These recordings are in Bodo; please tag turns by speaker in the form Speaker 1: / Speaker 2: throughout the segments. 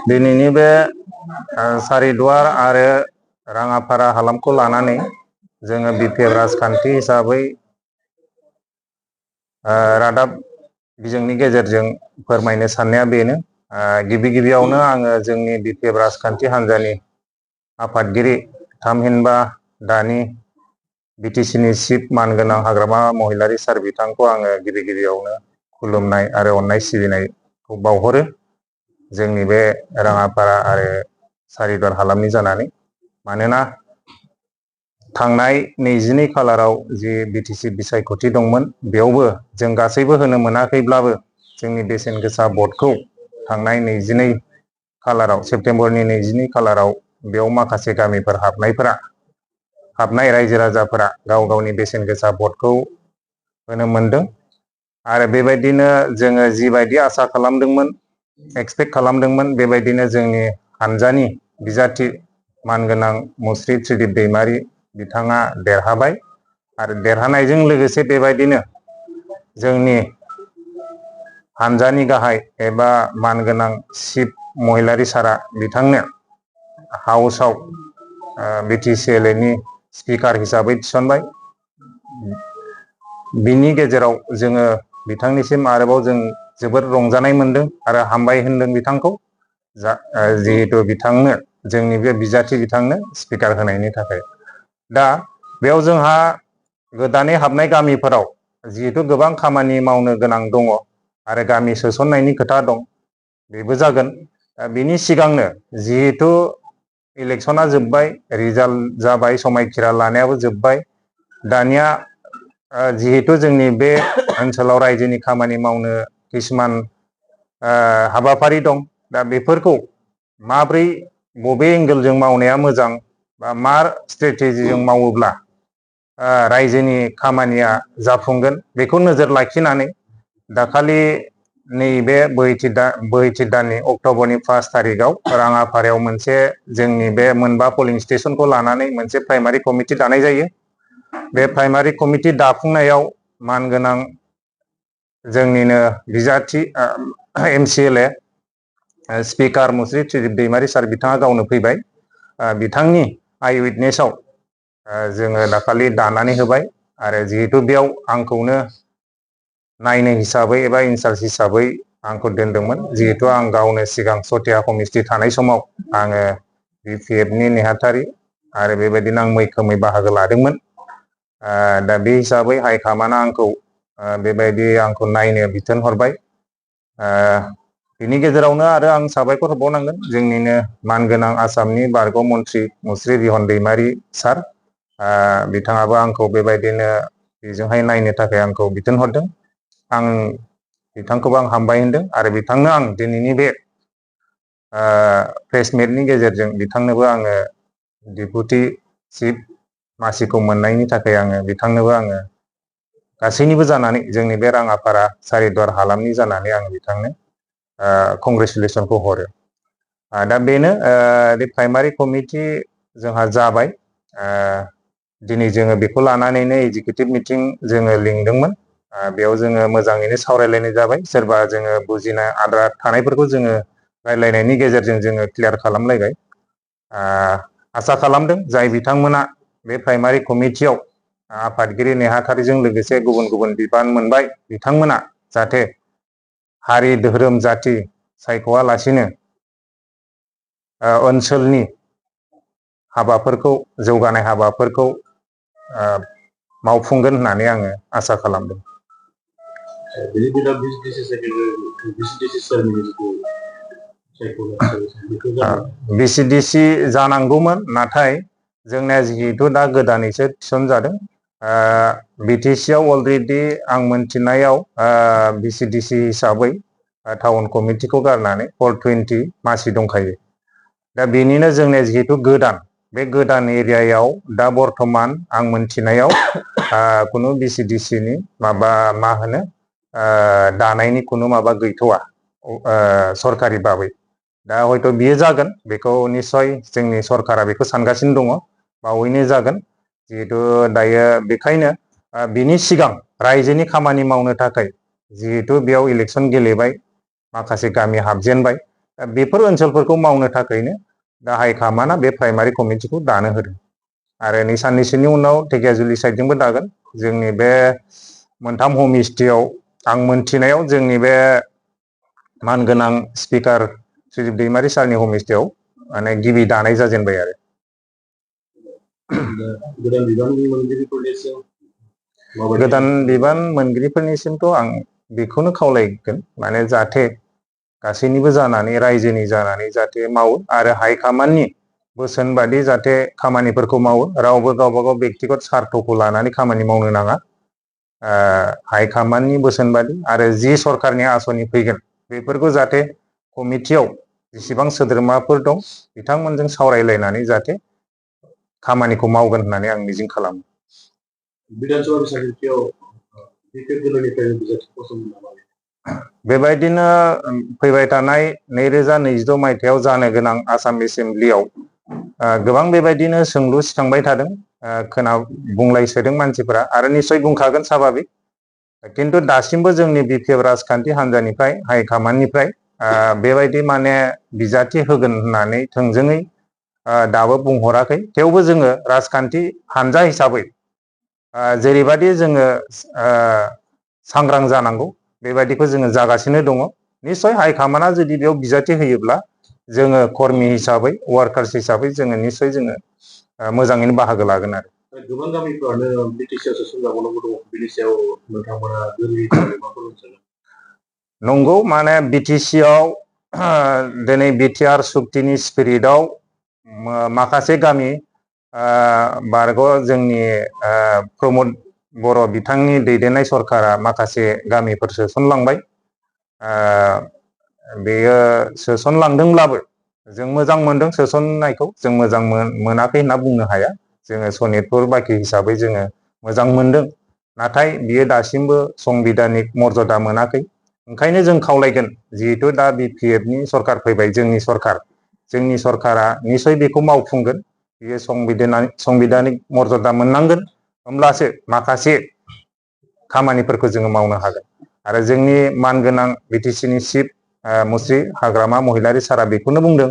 Speaker 1: दिनैनि बे सारिदुवार आरो राङापारा हालामखौ लानानै जोङो बिपिएफ राजखान्थि हिसाबै रादाब बिजोंनि गेजेरजों फोरमायनो साननाया बेनो गिबि गिबियावनो आङो जोंनि बिपिएफ राजखान्थि हान्जानि आफादगिरि थामहिनबा दानि बिटिसिनि चिफ मानगोनां हाग्रामा महिलारि सार बिथांखौ आङो गिबि गिबियावनो खुलुमनाय आरो अननाय सिबिनायखौ बावहरो जोंनि बे राङापारा आरो सारिदुवार हालामनि जानानै मानोना थांनाय 22 खालाराव जि बिटिसि बिसायख'थि दंमोन बेयावबो जों गासैबो होनो मोनाखैब्लाबो जोंनि बेसेन गोसा भटखौ थांनाय 22 खालाराव सेप्तेम्बरनि 22 खालाराव बेयाव माखासे गामिफोर हाबनाय रायजो राजाफोरा गाव गावनि बेसेन गोसा भटखौ होनो मोनदों आरो बेबायदिनो जोङो जिबायदि आसा खालामदोंमोन एक्सपेक्ट खालामदोंमोन बेबायदिनो जोंनि हानजानि बिजाथि मानगोनां मुस्रि त्रिदिप दैमारि बिथाङा देरहाबाय आरो देरहानायजों लोगोसे बेबायदिनो जोंनि हानजानि गाहाय एबा मानगोनां चिफ महिलारि सारा बिथांनो हाउसआव बिटिसिएलएनि स्पिकार हिसाबै थिसनबाय बिनि गेजेराव जोङो बिथांनिसिम आरोबाव जों जोबोद रंजानाय मोनदों आरो हामबाय होनदों बिथांखौ जिहेतु बिथांनो जोंनि बे बिजाथि बिथांनो स्पिकार होनायनि थाखाय दा बेयाव जोंहा गोदानै हाबनाय गामिफोराव जिहेतु गोबां खामानि मावनो गोनां दङ आरो गामि सोसननायनि खोथा दं बेबो जागोन बिनि सिगांनो जिहेतु इलेक्शना जोब्बाय रिजाल्ट जाबाय समायखिरा लानायाबो जोब्बाय दानिया जिहेतु जोंनि बे ओनसोलाव रायजोनि खामानि मावनो किसुमान हाबाफारि दं दा बेफोरखौ माब्रै बबे एंगेलजों मावनाया मोजां बा मा स्ट्रेटेजिजों मावोब्ला रायजोनि खामानिया जाफुंगोन बेखौ नोजोर लाखिनानै दाखालि नैबे बोहैथि दाननि अक्ट'बरनि 1 थारिखआव राङापारायाव मोनसे जोंनि बे मोनबा पलिं स्टेशनखौ लानानै मोनसे प्राइमारि कमिटि दानाय जायो बे प्राइमारि कमिटि दाफुंनायाव मानगोनां जोंनिनो बिजाथि एमसिएलए स्पिकार मुस्रि त्रिदिप दैमारि सार बिथाङा गावनो फैबाय बिथांनि आइ उइटनेसआव जोङो दाखालि दानानै होबाय आरो जिहेतु बेयाव आंखौनो नायनो हिसाबै एबा इनचार्ज हिसाबै आंखौ दोनदोंमोन जिहेतु आं गावनो सिगां सटिया कमिटि थानाय समाव आङो बिपिएफनि नेहाथारि आरो बेबायदिनो आं मैखोमै बाहागो लादोंमोन दा बे हिसाबै हाइकामान्डआ आंखौ बेबायदि आंखौ नायनो बिथोन हरबाय बिनि गेजेरावनो आरो आं साबायखर होबावनांगोन जोंनिनो मानगोनां आसामनि बारग' मन्त्रि मुस्रि बिहन दैमारि सार बिथाङाबो आंखौ बेबायदिनो बेजोंहाय नायनो थाखाय आंखौ बिथोन हरदों आं बिथांखौबो आं हामबाय होनदों आरो बिथांनो आं दिनैनि बे प्रेस मिटनि गेजेरजों बिथांनोबो आङो डिपुटि चिफ मासिखौ मोननायनि थाखाय आङो बिथांनोबो आङो गासैनिबो जानानै जोंनि बे राङापारा सारिदुवार हालामनि जानानै आं बिथांनो कंग्रेसुलेसनखौ हरो दा बेनो प्राइमारि कमिटि जोंहा जाबाय दिनै जोङो बेखौ लानानैनो एजिकिउटिभ मिटिं जोङो लिंदोंमोन बेयाव जोङो मोजाङैनो सावरायलायनाय जाबाय सोरबा जोङो बुजिनाय आद्रा थानायफोरखौ जोङो रायलायनायनि गेजेरजों जोङो क्लियार खालामलायबाय आसा खालामदों जाय बिथांमोना बे प्राइमारि कमिटियाव आफादगिरि नेहाथारिजों लोगोसे गुबुन गुबुन बिबान मोनबाय बिथांमोना जाहाथे हारि धोरोम जाति सायख'आलासिनो ओनसोलनि हाबाफोरखौ जौगानाय हाबाफोरखौ मावफुंगोन होननानै आङो आसा खालामदों बिसिडिसि जानांगौमोन नाथाय जोंनिया जिहेतु दा गोदानैसो थिसनजादों बिटिसिआव अलरेडि आं मोनथिनायाव बिसिडिसि हिसाबै टाउन कमिटिखौ गारनानै 420 मासि दंखायो दा बेनिनो जोंनिया जिहेतु गोदान बे गोदान एरियायाव दा बर्थमान आं मोनथिनायाव खुनु बिसिडिसिनि माबा मा होनो दानायनि खुनु माबा गैथ'वा सरकारि बाबै दा हयथ' बियो जागोन बेखौ निस्सय जोंनि सरकारा बेखौ सानगासिनो दङ बावैनो जागोन जिहेतु दायो बेखायनो बिनि सिगां रायजोनि खामानि मावनो थाखाय जिहेतु बेयाव इलेक्सन गेलेबाय माखासे गामि हाबजेनबाय बेफोर ओनसोलफोरखौ मावनो थाखायनो दा हाइकमान्डआ बे प्राइमारि कमिटिखौ दानो होदों आरो नै साननैसोनि उनाव ढेकियाजुलि साइडजोंबो दागोन जोंनि बे मोनथाम हमस्टेयाव आं मोनथिनायाव जोंनि बे मानगोनां स्पिकार सुजित दैमारि सारनि हमस्टेयाव माने गिबि दानाय जाजेनबाय आरो गोदान बिबान मोनगिरिफोरनिसिमथ' आं बेखौनो खावलायगोन माने जाहाथे गासैनिबो जानानै रायजोनि जानानै जाहाथे मावो आरो हाइकमान्डनि बोसोन बादि जाहाथे खामानिफोरखौ मावो रावबो गावबा गाव बेक्तिगत सार्थखौ लानानै खामानि मावनो नाङा हाइकमान्डनि बोसोन बादि आरो जि सरकारनि आसनि फैगोन बेफोरखौ जाहाथे कमिटियाव जेसेबां सोद्रोमाफोर दं बिथांमोनजों सावरायलायनानै जाहाथे खामानिखौ मावगोन होननानै आं मिजिं खालामो बेबायदिनो फैबाय थानाय 2026 मायथाइयाव जानो गोनां आसाम एसेम्ब्लियाव गोबां बेबायदिनो सोंलु सिखांबाय थादों बुंलायसोदों मानसिफोरा आरो निश्चय बुंखागोन स्वाभाबिक किन्तु दासिमबो जोंनि बिपिएफ राजखान्थि हान्जानिफ्राय हाइकमान्डनिफ्राय बेबायदि माने बिजाथि होगोन होननानै थोंजोङै दाबो बुंहराखै थेवबो जोङो राजखान्थि हान्जा हिसाबै जेरैबायदि जोङो सांग्रां जानांगौ बेबायदिखौ जोङो जागासिनो दङ निश्चय हाइकमान्डआ जुदि बेयाव बिजाथि होयोब्ला जोङो कर्मि हिसाबै वार्कार्स हिसाबै जोङो निश्चय जोङो मोजाङैनो बाहागो लागोन आरो गोबां गामिफ्रानो बिटिसिआव सोसनजाबावनांगौ दङ बिनि सायाव नोंथांमोना गोरलै माबाफोर ओनसोल नंगौ माने बिटिसिआव दिनै बिटिआर सुक्तिनि स्पिरिटआव माखासे गामि बारग' जोंनि प्रमद बर' बिथांनि दैदेननाय सरकारा माखासे गामिफोर सोसनलांबाय बेयो सोसनलांदोंब्लाबो जों मोजां मोनदों सोसननायखौ जों मोजां मोनाखै होनना बुंनो हाया जोङो सनितपुर बाखि हिसाबै जोङो मोजां मोनदों नाथाय बियो दासिमबो संबिधानिक मर्यादा मोनाखै ओंखायनो जों खावलायगोन जिहेतु दा बिपिएफनि सरकार फैबाय जोंनि सरकारा निश्चय बेखौ मावफुंगोन बियो संबिधानिक मर्यादा मोननांगोन होमब्लासो माखासे खामानिफोरखौ जोङो मावनो हागोन आरो जोंनि मानगोनां बिटिसिनि चिफ मुस्रि हाग्रामा महिलारि सारा बेखौनो बुंदों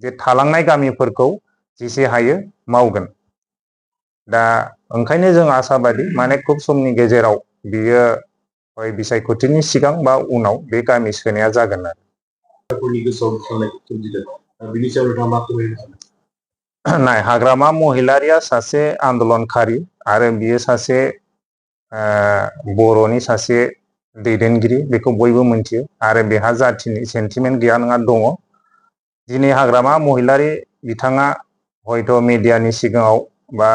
Speaker 1: जे थालांनाय गामिफोरखौ जेसे हायो मावगोन दा ओंखायनो जों आसाबादि माने खुब समनि गेजेराव बियो बिसायख'थिनि सिगां बा उनाव बे गामि सोनाया जागोन आरो नाय हाग्रामा महिलारिया सासे आन्दलनखारि आरो बियो सासे बर'नि सासे दैदेनगिरि बेखौ बयबो मिथियो आरो बेहा जाथिनि सेन्टिमेन्ट गैया नङा दङ दिनै हाग्रामा महिलारि बिथाङा हयथ' मिडियानि सिगाङाव बा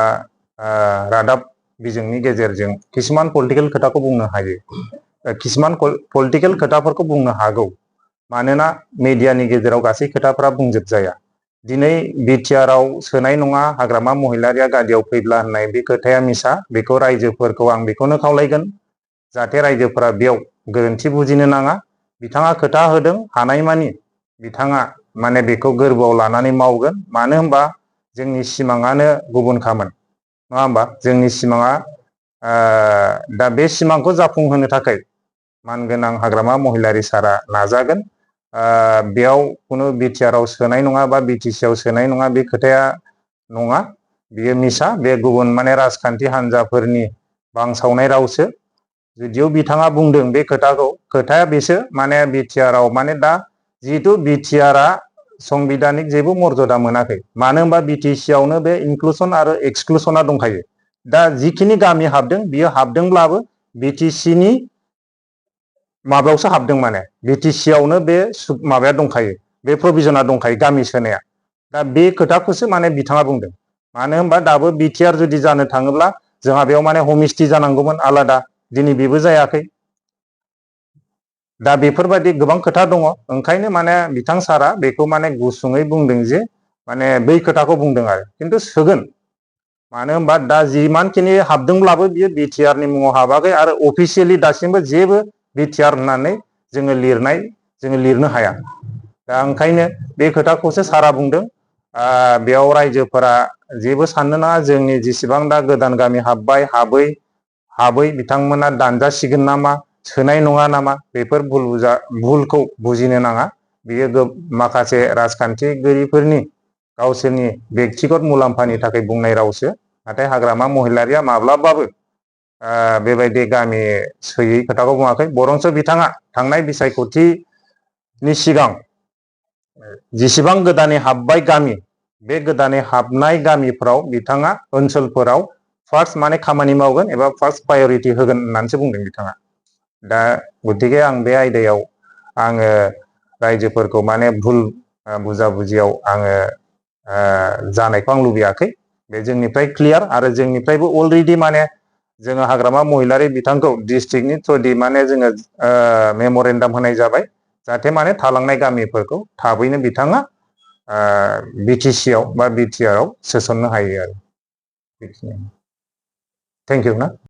Speaker 1: रादाब बिजोंनि गेजेरजों किसुमान पलिटिकेल खोथाखौ बुंनो हायो किसुमान पलिटिकेल खोथाफोरखौ बुंनो हागौ मानोना मिडियानि गेजेराव गासै खोथाफोरा बुंजोबजाया दिनै बिटिआरआव सोनाय नङा हाग्रामा महिलारिया गादियाव फैब्ला होननाय बे खोथाया मिसा बेखौ रायजोफोरखौ आं बेखौनो खावलायगोन जाहाथे रायजोफोरा बेयाव गोरोन्थि बुजिनो नाङा बिथाङा खोथा होदों हानायमानि बिथाङा माने बेखौ गोरबोआव लानानै मावगोन मानो होनबा जोंनि सिमाङानो गुबुनखामोन नङा होमबा जोंनि सिमाङा दा बे सिमांखौ जाफुंहोनो थाखाय मानगोनां हाग्रामा महिलारि सारा नाजागोन बेयाव खुनु बिटिआरआव सोनाय नङा बा बिटिसिआव सोनाय नङा बे खोथाया नङा बियो मिसा बे गुबुन माने राजखान्थि हान्जाफोरनि बांसावनाय रावसो जुदिও बिथाङा बुंदों बे खोथाया बेसो माने बिटिआरआव माने दा जिहेतु बिटिआरआ संबिधानिक जेबो मर्यादा मोनाखै मानो होनबा बिटिसिआवनो बे इनक्लुसन आरो एक्सक्लुसना दंखायो दा जिखिनि गामि हाबदों बियो हाबदोंब्लाबो बिटिसिनि माबायावसो हाबदों माने बिटिसिआवनो बे माबाया दंखायो बे प्रभिजना दंखायो गामि सोनाया दा बे खोथाखौसो माने बिथाङा बुंदों मानो होनबा दाबो बिटिआर जुदि जानो थाङोब्ला जोंहा बेयाव माने हमस्टे जानांगौमोन आलादा दिनै बेबो जायाखै दा बेफोरबायदि गोबां खोथा दङ ओंखायनो माने बिथां सारा बेखौ माने गुसुङै बुंदों जे माने बै खोथाखौ बुंदों आरो खिन्थु सोगोन मानो होनबा दा जिमानखिनि हाबदोंब्लाबो बियो बिटिआरनि मुङाव हाबाखै आरो अफिसियेलि दासिमबो जेबो बिटिआर होननानै जोङो लिरनो हाया दा ओंखायनो बे खोथाखौसो सारा बुंदों बेयाव रायजोफोरा जेबो साननो नाङा जोंनि जेसेबां दा गोदान गामि हाबबाय हाबै बिथांमोना दानजासिगोन नामा सोनाय नङा नामा बेफोर भुलखौ बुजिनो नाङा बियो माखासे राजखान्थिगिरिफोरनि गावसोरनि बेक्तिगत मुलाम्फानि थाखाय बुंनाय रावसो। नाथाय हाग्रामा महिलारिया माब्लाबाबो बेबायदि गामि सोयै खोथाखौ बुङाखै। बरंसो बिथाङा थांनाय बिसायख'थिनि सिगां जेसेबां गोदानै हाबबाय गामि, बे गोदानै हाबनाय गामिफ्राव बिथाङा ओनसोलफोराव फार्स्ट माने खामानि मावगोन एबा फार्स्ट प्रायरिटि होगोन होननानैसो बुंदों बिथाङा। दा गतिके आं बे आयदायाव आङो रायजोफोरखौ माने भुल बुजाबुजियाव आङो जानायखौ आं लुबैयाखै। बे जोंनिफ्राय क्लियार आरो जोंनिफ्रायबो अलरेडि माने जोङो हाग्रामा महिलारि बिथांखौ डिस्ट्रिक्टनि थ्रुयै माने जोङो मेम'रेन्डाम होनाय जाबाय, जाहाथे माने थालांनाय गामिफोरखौ थाबैनो बिथाङा बिटिसिआव बा बिटिआरआव सोसननो हायो आरो। बेखिनियानो। थेंक इउ ना।